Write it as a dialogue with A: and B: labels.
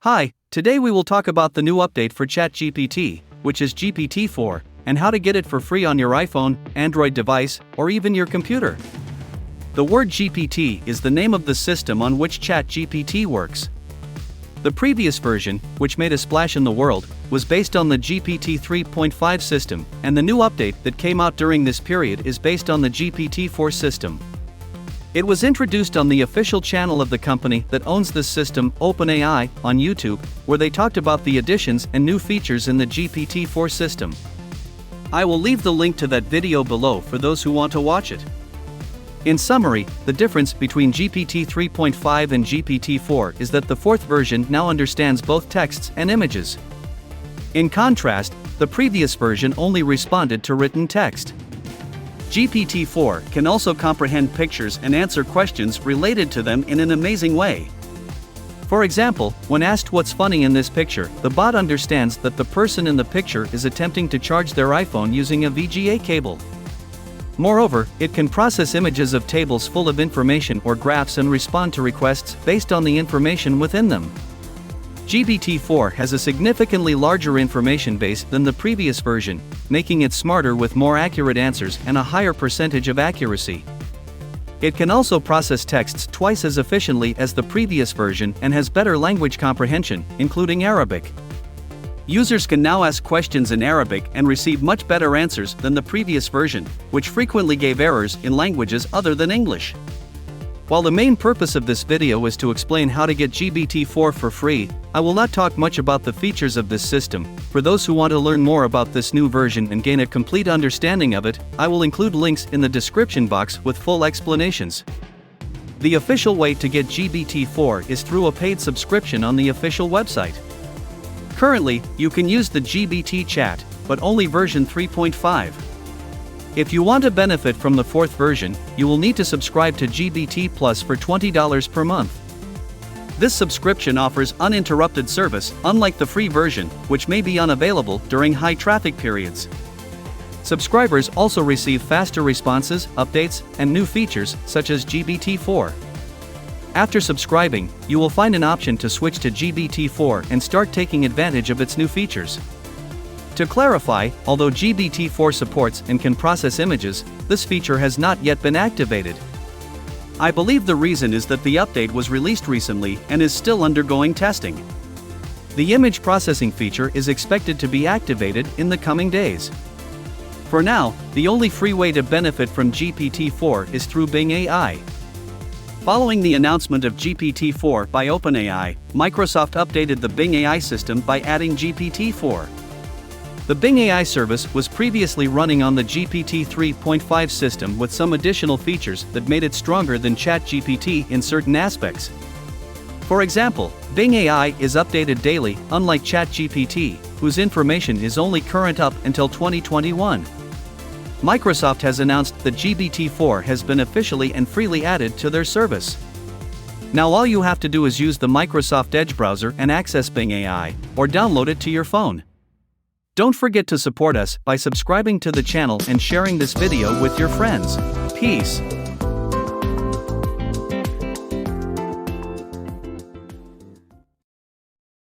A: Hi, today we will talk about the new update for Chatgpt, which is GPT-4, and how to get it for free on your iPhone, Android device, or even your computer. The word GPT is the name of the system on which Chatgpt works. The previous version, which made a splash in the world, was based on the GPT 3.5 system, and the new update that came out during this period is based on the GPT-4 system. It was introduced on the official channel of the company that owns this system, OpenAI, on YouTube, where they talked about the additions and new features in the GPT-4 system. I will leave the link to that video below for those who want to watch it. In summary, the difference between GPT 3.5 and GPT-4 is that the fourth version now understands both texts and images. In contrast, the previous version only responded to written text. GPT-4 can also comprehend pictures and answer questions related to them in an amazing way. For example, when asked what's funny in this picture, the bot understands that the person in the picture is attempting to charge their iPhone using a VGA cable. Moreover, it can process images of tables full of information or graphs and respond to requests based on the information within them. GPT-4 has a significantly larger information base than the previous version, making it smarter with more accurate answers and a higher percentage of accuracy. It can also process texts twice as efficiently as the previous version and has better language comprehension, including Arabic. Users can now ask questions in Arabic and receive much better answers than the previous version, which frequently gave errors in languages other than English. While the main purpose of this video is to explain how to get GPT-4 for free, I will not talk much about the features of this system. For those who want to learn more about this new version and gain a complete understanding of it, I will include links in the description box with full explanations. The official way to get GPT-4 is through a paid subscription on the official website. Currently, you can use the GPT chat, but only version 3.5. If you want to benefit from the fourth version, you will need to subscribe to GPT Plus for $20 per month. This subscription offers uninterrupted service, unlike the free version, which may be unavailable during high traffic periods. Subscribers also receive faster responses, updates, and new features, such as GPT-4. After subscribing, you will find an option to switch to GPT-4 and start taking advantage of its new features. To clarify, although GPT-4 supports and can process images, this feature has not yet been activated. I believe the reason is that the update was released recently and is still undergoing testing. The image processing feature is expected to be activated in the coming days. For now, the only free way to benefit from GPT-4 is through Bing AI. Following the announcement of GPT-4 by OpenAI, Microsoft updated the Bing AI system by adding GPT-4. The Bing AI service was previously running on the GPT 3.5 system with some additional features that made it stronger than Chatgpt in certain aspects. For example, Bing AI is updated daily, unlike Chatgpt, whose information is only current up until 2021. Microsoft has announced that GPT-4 has been officially and freely added to their service. Now all you have to do is use the Microsoft Edge browser and access Bing AI, or download it to your phone. Don't forget to support us by subscribing to the channel and sharing this video with your friends. Peace.